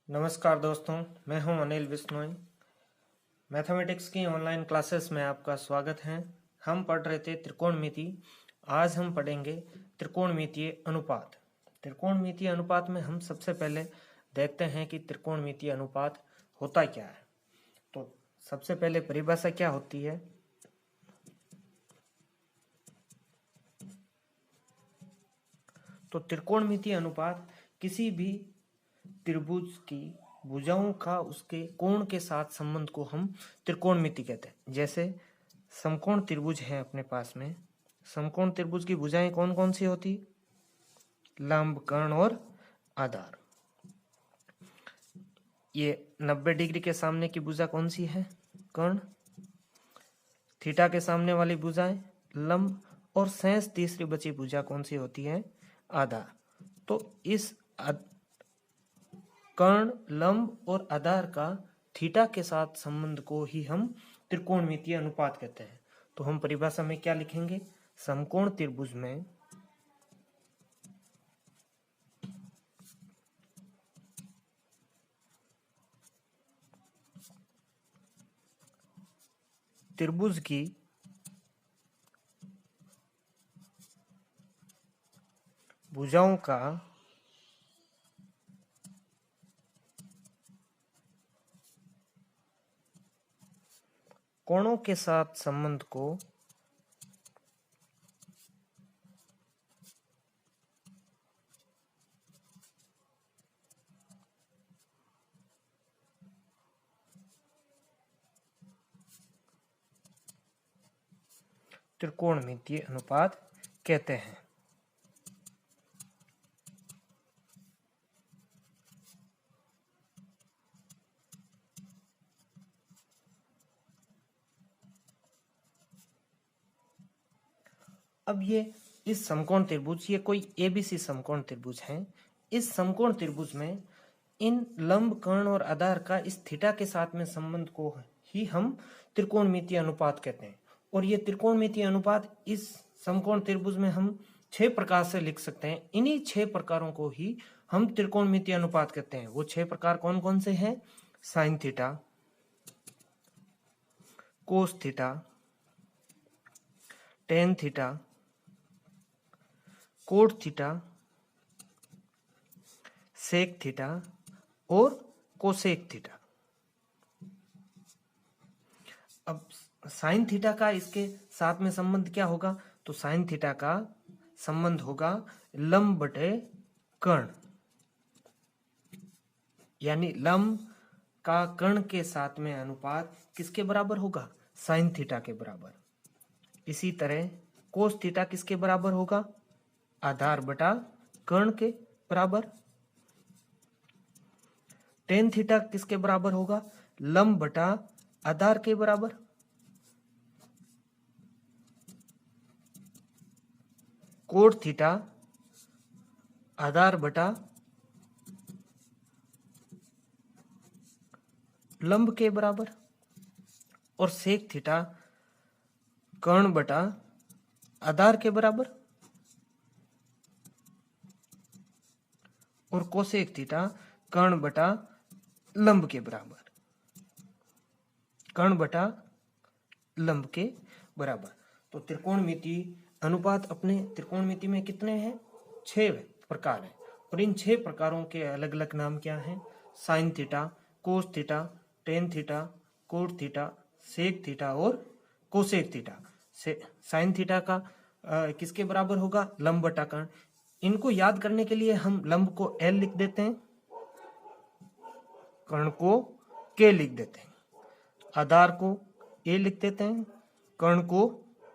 नमस्कार दोस्तों, मैं हूं अनिल बिश्नोई। मैथमेटिक्स की ऑनलाइन क्लासेस में आपका स्वागत है। हम पढ़ रहे थे त्रिकोणमिति। आज हम पढ़ेंगे त्रिकोणमितीय अनुपात। त्रिकोणमितीय अनुपात में हम सबसे पहले देखते हैं कि त्रिकोणमितीय अनुपात होता क्या है। तो सबसे पहले परिभाषा क्या होती है। तो त्रिकोणमितीय अनुपात किसी भी त्रिभुज की भुजाओं का उसके कोण के साथ संबंध को हम त्रिकोणमिति कहते हैं। जैसे समकोण त्रिभुज है अपने पास में। समकोण त्रिभुज की भुजाएं कौन कौन सी होती? लंब, कर्ण और आधार। ये 90 डिग्री के सामने की भुजा कौन सी है? कर्ण। थीटा के सामने वाली भुजाएं लंब, और शेष तीसरी बची भुजा कौन सी होती है? आधार। तो इस कर्ण, लंब और आधार का थीटा के साथ संबंध को ही हम त्रिकोणमितीय अनुपात कहते हैं। तो हम परिभाषा में क्या लिखेंगे? समकोण त्रिभुज में त्रिभुज की भुजाओं का कोणों के साथ संबंध को त्रिकोणमितीय अनुपात कहते हैं। अब ये इस समकोण त्रिभुज, ये कोई एबीसी समकोण त्रिभुज है। इस समकोण त्रिभुज में इन लंब, कर्ण और आधार का इस थीटा के साथ में संबंध को ही हम त्रिकोणमितीय अनुपात कहते हैं। और ये त्रिकोणमितीय अनुपात इस समकोण त्रिभुज में हम 6 प्रकार से लिख सकते हैं। इन्हीं 6 प्रकारों को ही हम त्रिकोणमितीय अनुपात कहते हैं। वो 6 प्रकार कौन कौन से हैं? Sine theta, cos theta, tan theta, cot theta, sec theta और कोसेक थीटा। अब साइन थीटा का इसके साथ में संबंध क्या होगा? तो साइन थीटा का संबंध होगा लंब बटे कर्ण, यानी लंब का कर्ण के साथ में अनुपात किसके बराबर होगा? साइन थीटा के बराबर। इसी तरह कोस थीटा किसके बराबर होगा? आधार बटा कर्ण के बराबर। टेन थीटा किसके बराबर होगा? लंब बटा आधार के बराबर। कोट थीटा आधार बटा लंब के बराबर। और सेक थीटा कर्ण बटा आधार के बराबर। और कोसेक थीटा कर्ण बटा लंब के बराबर। कर्ण बटा लंब के बराबर। तो त्रिकोणमिति अनुपात अपने त्रिकोणमिति में कितने हैं? 6 प्रकार हैं। और इन 6 प्रकारों के अलग अलग नाम क्या हैं? Sine theta, cos theta, tan theta, cot theta, sec theta और कोसेक थीटा। साइन थीटा का किसके बराबर होगा? लंब बटा कर्ण। इनको याद करने के लिए हम लंब को L लिख देते हैं, कर्ण को K लिख देते हैं, आधार को A लिख देते हैं, कर्ण को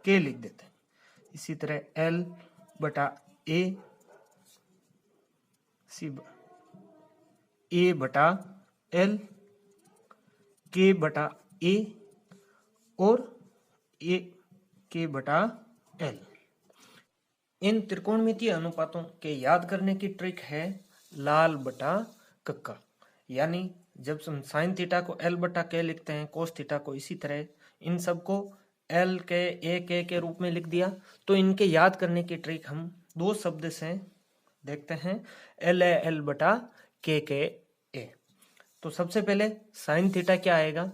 K लिख देते हैं। इसी तरह L बटा A, A बटा L, K बटा A और A K बटा L। इन त्रिकोणमितीय अनुपातों के याद करने की ट्रिक है लाल बटा कक्का। यानी जब हम साइन थीटा को L बटा K लिखते हैं, कोस थीटा को इसी तरह, इन सबको L के A के रूप में लिख दिया। तो इनके याद करने की ट्रिक हम 2 शब्द से देखते हैं, LA L बटा K A। तो सबसे पहले साइन थीटा क्या आएगा,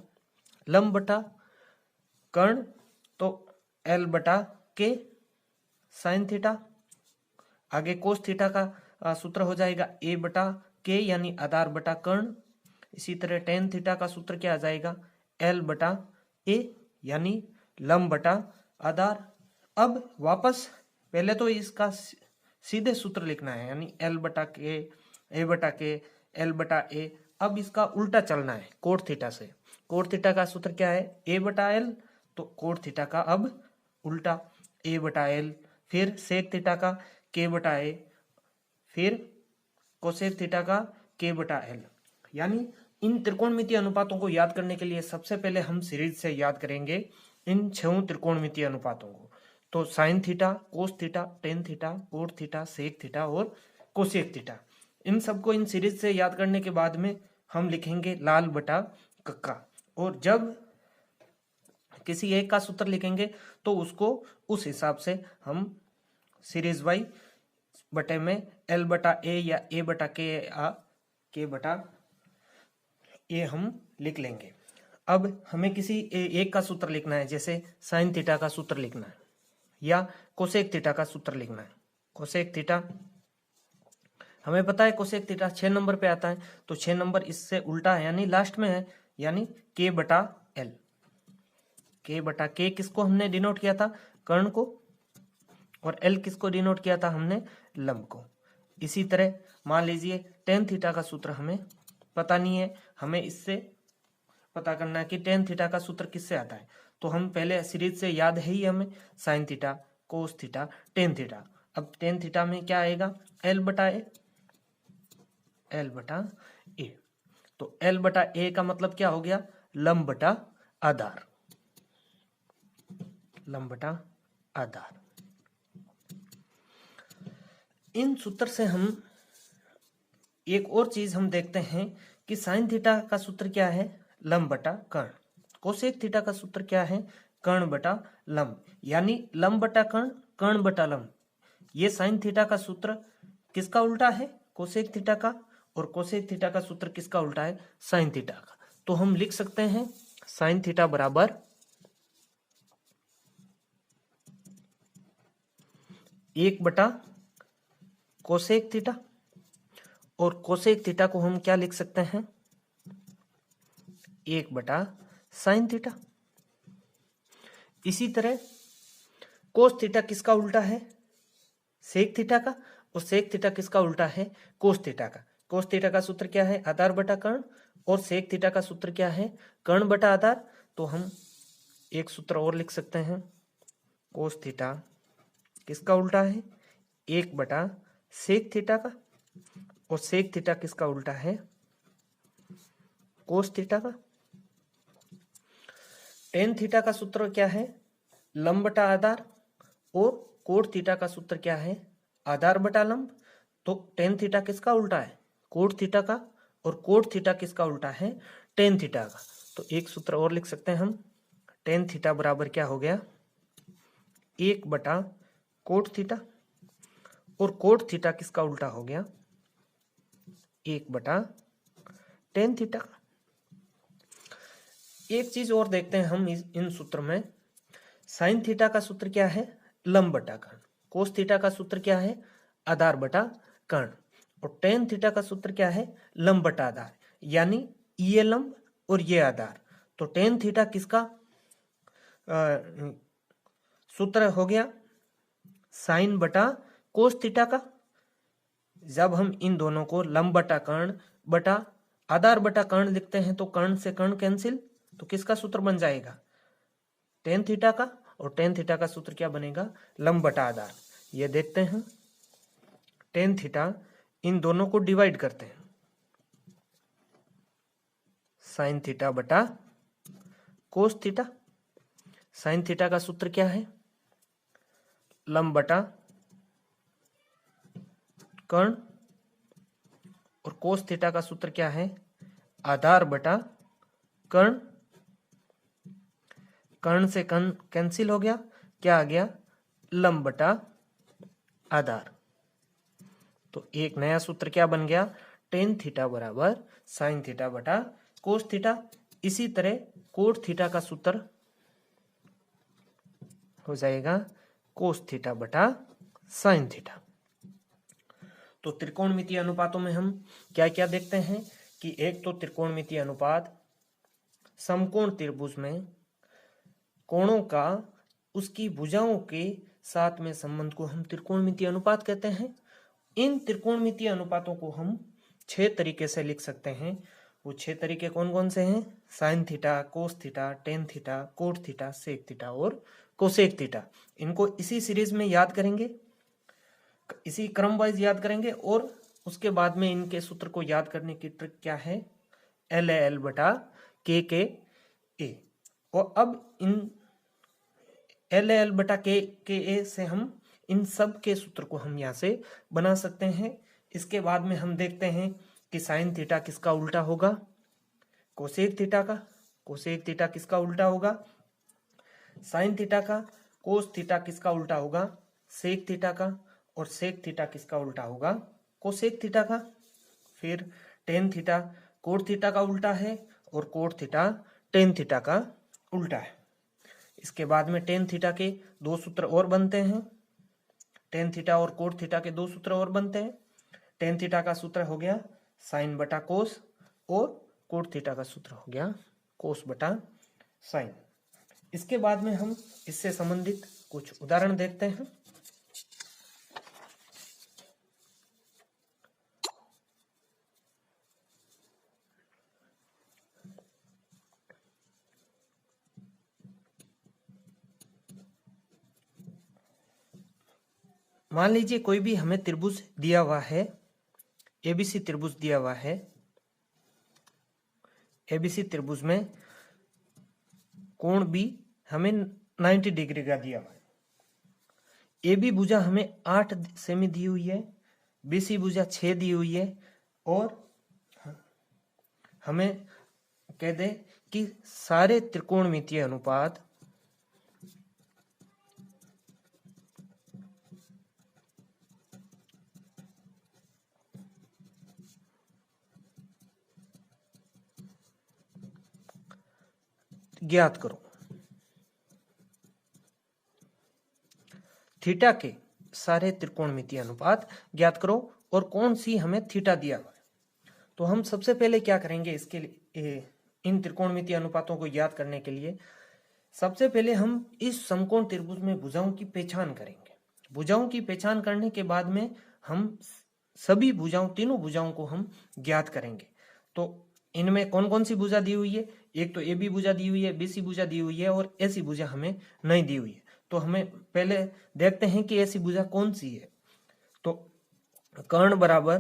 लंब बटा कर्ण, तो L बटा के साइन थीटा। आगे कोस थीटा का सूत्र हो जाएगा A बटा के यानी आधार बटा कर्ण। इसी तरह टेन थीटा का सूत्र क्या आ जाएगा, L बटा A यानी लंब बटा आधार। अब वापस पहले तो इसका सीधे सूत्र लिखना है, यानी L बटा के, A बटा के, L बटा A। अब इसका उल्टा चलना है कोट थीटा से। कोट थीटा का सूत्र क्या है, A बटा L, तो कोट थीटा का अब उल्टा A बटा L, फिर सेक थीटा का K बटा A, फिर कोसेक थीटा का K बटा L। यानी इन त्रिकोणमितीय अनुपातों को याद करने के लिए सबसे पहले हम सीरीज से याद करेंगे इन 6 त्रिकोणमितीय अनुपातों को। तो sine theta, cos theta, tan theta, cot theta, sec theta और कोसेक थीटा, इन सबको इन सीरीज से याद करने के बाद में हम लिखेंगे लाल बटा कक्का। और जब किसी एक का सूत्र लिखेंगे तो उसको उस हिसाब से हम सीरीज वाई बटे में L बटा A या A बटा K बटा A हम लिख लेंगे। अब हमें किसी एक का सूत्र लिखना है, जैसे साइन थीटा का सूत्र लिखना है या कोसेक थीटा का सूत्र लिखना है। कोसेक थीटा हमें पता है, कोसेक थीटा 6 नंबर पे आता है, तो 6 नंबर इससे उल्टा है यानी लास्ट में है, यानी K बटा L। K बटा K किसको हमने डिनोट किया था, कर्ण को, और L किसको डिनोट किया था हमने, लंब को। इसी तरह मान लीजिए टेन थीटा का सूत्र हमें पता नहीं है, हमें इससे पता करना है कि टेन थीटा का सूत्र किससे आता है। तो हम पहले सीरीज से याद है ही हमें sign theta, cos theta, tan theta. अब टेन थीटा में क्या आएगा, L बटा A, L बटा A। तो L बटा A का मतलब क्या हो गया, लंब बटा आधार, लंब बटा आधार। इन सूत्र से हम एक और चीज हम देखते हैं कि साइन थीटा का सूत्र क्या है, लंब बटा कर्ण। कोसेक थीटा का सूत्र क्या है, कर्ण बटा लंब, यानी लंब बटा कर्ण, कर्ण बटा लंब। ये साइन थीटा का सूत्र किसका उल्टा है, कोसेक थीटा का, और कोसेक थीटा का सूत्र किसका उल्टा है, साइन थीटा का। तो हम लिख सकते हैं साइन थीटा बराबर 1 बटा कोसेक थीटा, और कोसेक थीटा को हम क्या लिख सकते हैं, 1 बटा साइन थीटा। इसी तरह कोस थीटा किसका उल्टा है, सेक थीटा का, और सेक थीटा किसका उल्टा है, कोस थीटा का। कोस थीटा का सूत्र क्या है, आधार बटा कर्ण, और सेक थीटा का सूत्र क्या है, कर्ण बटा आधार। तो हम एक सूत्र और लिख सकते हैं, कोस थीटा किसका उल्टा है, 1 बटा सेक थीटा का, और सेक थीटा किसका उल्टा है, कोस थीटा का। टेन थीटा का सूत्र क्या है, लंब बटा आधार, और कोट थीटा का सूत्र क्या है, आधार बटा लंब। तो टेन थीटा किसका उल्टा है, कोट थीटा का, और कोट थीटा किसका उल्टा है, टेन थीटा का। तो एक सूत्र और लिख सकते हैं हम, टेन थीटा बराबर क्या हो गया, 1 बटा कोट थीटा, और कोट थीटा किसका उल्टा हो गया, 1 बटा टेन थीटा का। एक चीज और देखते हैं हम इन सूत्र में, साइन थीटा का सूत्र क्या है, लंब बटा कर्ण। कोस थीटा का सूत्र क्या है, आधार बटा कर्ण। और टेन थीटा का सूत्र क्या है, लंब बटा आधार, यानी ये लंब और ये आधार। तो टेन थीटा किसका सूत्र हो गया, साइन बटा कोस थीटा का। जब हम इन दोनों को लंब बटा कर्ण बटा आधार बटा कर्ण लिखते हैं तो कर्ण से कर्ण कैंसिल, तो किसका सूत्र बन जाएगा, टेन थीटा का। और टेन थीटा का सूत्र क्या बनेगा, लंब बटा आधार। ये देखते हैं, टेन थीटा इन दोनों को डिवाइड करते हैं, साइन थीटा बटा कोस थीटा। साइन थीटा का सूत्र क्या है, लंब बटा कर्ण, और कोस थीटा का सूत्र क्या है, आधार बटा कर्ण। कर्ण से कर्ण कैंसिल हो गया, क्या आ गया, लंब बटा आधार। तो एक नया सूत्र क्या बन गया, टेन थीटा बराबर साइन थीटा बटा कोस थीटा। इसी तरह कोट थीटा का सूत्र हो जाएगा कोस थीटा बटा साइन थीटा। तो त्रिकोणमितीय अनुपातों में हम क्या क्या देखते हैं कि एक तो त्रिकोणमितीय अनुपात, समकोण त्रिभुज में कोणों का उसकी भुजाओं के साथ में संबंध को हम त्रिकोणमितीय अनुपात कहते हैं। इन त्रिकोणमितीय अनुपातों को हम 6 तरीके से लिख सकते हैं। वो 6 तरीके कौन कौन से हैं? Sine theta, cos theta, tan theta, cot theta, sec theta और कोसेक थीटा। इनको इसी सीरीज में याद करेंगे, इसी क्रम वाइज याद करेंगे और उसके बाद में इनके सूत्र को याद करने की ट्रिक क्या है? एल ए एल बटा के ए। और अब इन एल ए एल बटा के ए से हम इन सब के सूत्र को हम यहाँ से बना सकते हैं। इसके बाद में हम देखते हैं कि साइन थीटा किसका उल्टा होगा? कोसेक थीटा का। कोसेक थीटा किसका उल्टा होगा? साइन थीटा का। कोस थीटा किसका उल्टा होगा? सेक थीटा का। और सेक थीटा किसका उल्टा होगा? कोसेक थीटा का। फिर टेन थीटा कोट थीटा का उल्टा है और कोट थीटा टेन थीटा का उल्टा है। इसके बाद में टेन थीटा के 2 सूत्र और बनते हैं। टेन थीटा और कोट थीटा के 2 सूत्र और बनते हैं। टेन थीटा का सूत्र हो गया साइन बटा कोस और कोट थीटा का सूत्र हो गया कोस बटा साइन। इसके बाद में हम इससे संबंधित कुछ उदाहरण देखते हैं। मान लीजिए कोई भी हमें त्रिभुज दिया हुआ है, एबीसी त्रिभुज दिया हुआ है। एबीसी त्रिभुज में कोण बी हमें 90 डिग्री का दिया हुआ है। एबी भुजा हमें 8 सेमी दी हुई है, बीसी भुजा 6 दी हुई है और हमें कह दे कि सारे त्रिकोणमितीय अनुपात ज्ञात करो। थीटा के सारे त्रिकोणमितीय अनुपात ज्ञात करो और कौन सी हमें थीटा दिया हुआ है। तो हम सबसे पहले क्या करेंगे इसके लिए, इन त्रिकोणमितीय अनुपातों को याद करने के लिए सबसे पहले हम इस समकोण त्रिभुज में भुजाओं की पहचान करेंगे। भुजाओं की पहचान करने के बाद में हम सभी भुजाओं, तीनों भुजाओं को हम ज्ञात करेंगे। तो इनमें कौन कौन सी भुजा दी हुई है? एक तो ए बी भुजा दी हुई है, बीसी भुजा दी हुई है और ऐसी भुजा हमें नहीं दी हुई है। तो हमें पहले देखते हैं कि ऐसी भुजा कौन सी है। तो कर्ण बराबर,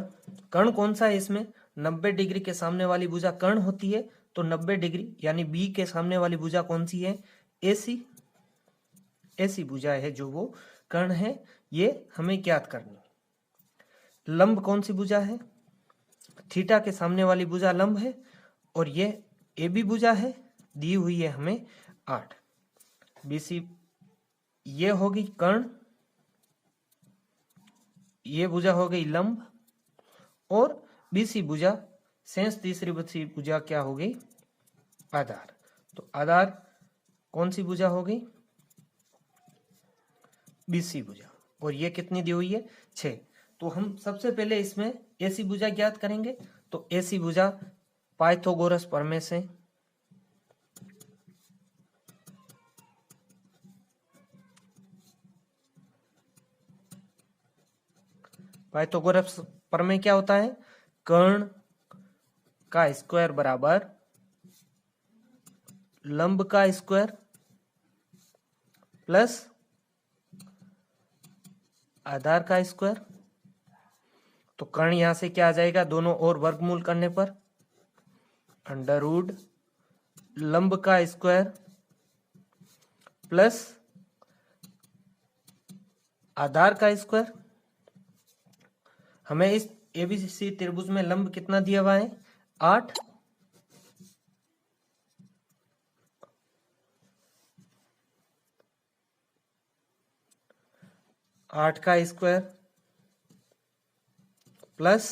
कर्ण कौन सा है इसमें? 90 डिग्री के सामने वाली भुजा कर्ण होती है। तो 90 डिग्री यानी बी के सामने वाली भुजा कौन सी है? ऐसी ऐसी भुजा है जो वो कर्ण है, ये हमें ज्ञात करनी है। लंब कौन सी भुजा है? थीटा के सामने वाली भुजा लंब है और ये ए बी भुजा है, दी हुई है हमें 8। बीसी ये होगी कर्ण, ये भुजा हो गई लंब और बीसी भुजा शेष तीसरी बची भुजा क्या हो गई? आधार। तो आधार कौन सी भुजा हो गई? बीसी भुजा। और ये कितनी दी हुई है? 6। तो हम सबसे पहले इसमें ऐसी भुजा ज्ञात करेंगे। तो ऐसी भुजा पाइथागोरस प्रमेय से पाइथागोरस प्रमेय क्या होता है? कर्ण का स्क्वायर बराबर लंब का स्क्वायर प्लस आधार का स्क्वायर। तो कर्ण यहां से क्या आ जाएगा? दोनों ओर वर्गमूल करने पर अंडर रूट लंब का स्क्वायर प्लस आधार का स्क्वायर। हमें इस एबीसी त्रिभुज में लंब कितना दिया हुआ है? 8। आठ का स्क्वायर प्लस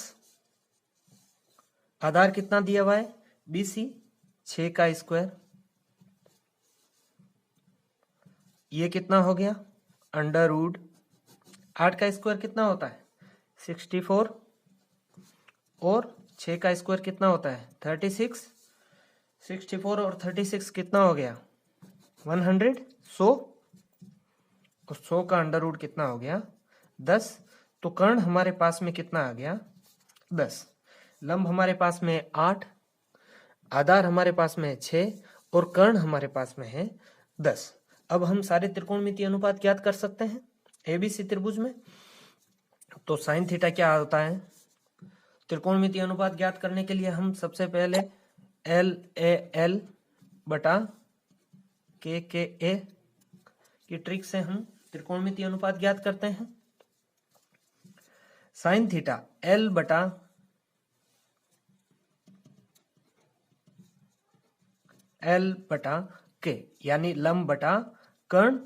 आधार कितना दिया हुआ है BC 6 का स्क्वायर, ये कितना हो गया अंडर रूट 8 का स्क्वायर कितना होता है 64 और 6 का स्क्वायर कितना होता है 36, 64 और 36 कितना हो गया 100, 100 और 100 का अंडर रूट कितना हो गया 10। तो कर्ण हमारे पास में कितना आ गया 10, लंब हमारे पास में 8, आधार हमारे पास में 6 और कर्ण हमारे पास में है 10। अब हम सारे त्रिकोणमितीय अनुपात ज्ञात कर सकते हैं ABC त्रिभुज में। तो साइन थीटा क्या होता है, त्रिकोणमितीय अनुपात ज्ञात करने के लिए हम सबसे पहले LAL बटा KKA की ट्रिक से हम त्रिकोणमितीय अनुपात ज्ञात करते हैं। साइन थीटा L बटा K यानी लंब बटा कर्ण,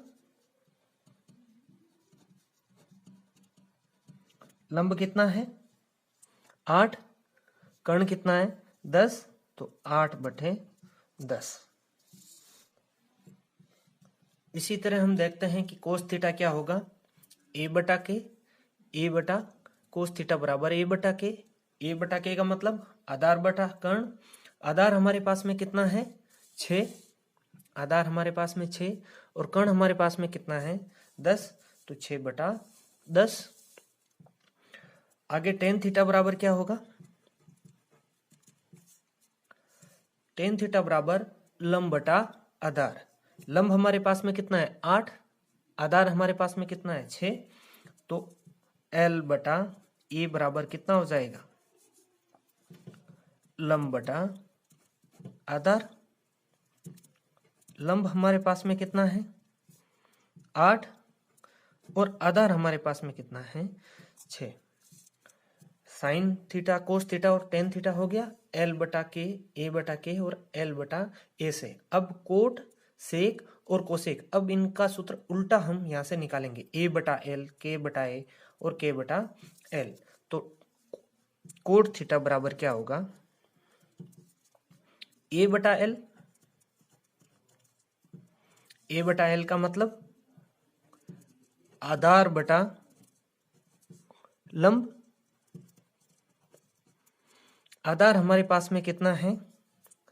लंब कितना है 8, कर्ण कितना है 10, तो 8/10। इसी तरह हम देखते हैं कि कोस थीटा क्या होगा A बटा कोस थीटा बराबर A बटा के का मतलब आधार बटा कर्ण। आधार हमारे पास में कितना है 6, आधार हमारे पास में 6 और कर्ण हमारे पास में कितना है 10, तो 6/10। आगे टेन थीटा बराबर क्या होगा, टेन थीटा बराबर लंब बटा आधार। लंब हमारे पास में कितना है 8, आधार हमारे पास में कितना है 6, तो L बटा A बराबर कितना हो जाएगा लंब बटा आधार। लंब हमारे पास में कितना है 8 और आधार हमारे पास में कितना है 6। साइन थीटा कोस थीटा और टेन थीटा हो गया L बटा के A बटा के और L बटा A से। अब कोट सेक और कोसेक, अब इनका सूत्र उल्टा हम यहां से निकालेंगे A बटा L, K बटा A और K बटा L। तो कोट थीटा बराबर क्या होगा A बटा L, A बटा L का मतलब आधार बटा लंब। आधार हमारे पास में कितना है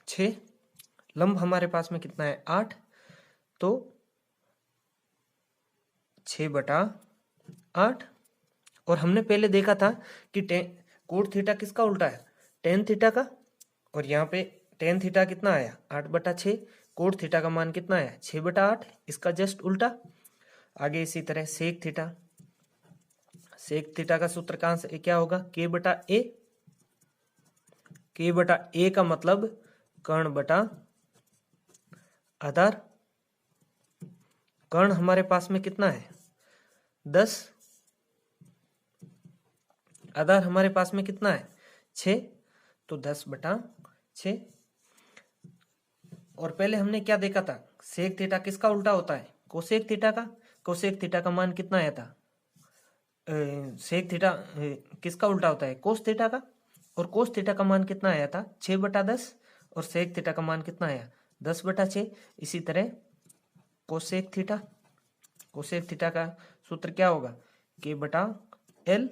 6, लंब हमारे पास में कितना है 8, तो 6/8। और हमने पहले देखा था कि कोट थीटा किसका उल्टा है टेन थीटा का, और यहाँ पे टेन थीटा कितना आया 8/6, कोट थीटा का मान कितना आया 6/8, इसका जस्ट उल्टा। आगे इसी तरह सेक थीटा का सूत्र कहां से क्या होगा K बटा A का मतलब कर्ण बटा आधार। कर्ण हमारे पास में कितना है 10, आधार हमारे पास में कितना है 6, तो 10/6। और पहले हमने क्या देखा था सेक थीटा किसका उल्टा होता है कोसेक थीटा का। कोसेक थीटा का मान कितना आया था सेक थीटा किसका उल्टा होता है कोस थीटा का, और कोस थीटा का मान कितना आया था 6/10 और सेक थीटा का मान कितना आया 10/6। इसी तरह कोसेक थीटा का सूत्र क्या होगा K बटा L,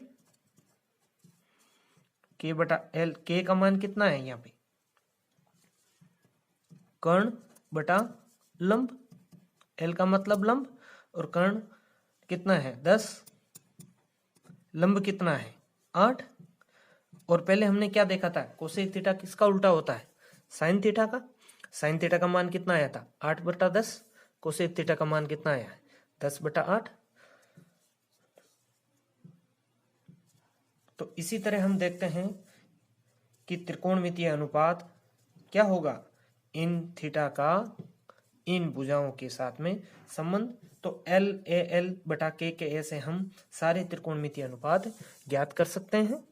K का मान कितना है यहाँ पे कर्ण बटा लंब, L का मतलब लंब और कर्ण कितना है 10, लंब कितना है 8। और पहले हमने क्या देखा था कोसेक थीटा किसका उल्टा होता है साइन थीटा का। साइन थीटा का मान कितना आया था 8/10, कोसेक थीटा का मान कितना आया 10/8। तो इसी तरह हम देखते हैं कि त्रिकोणमितीय अनुपात क्या होगा इन थीटा का इन भुजाओं के साथ में संबंध। तो LAL बटा KKA से हम सारे त्रिकोणमितीय अनुपात ज्ञात कर सकते हैं।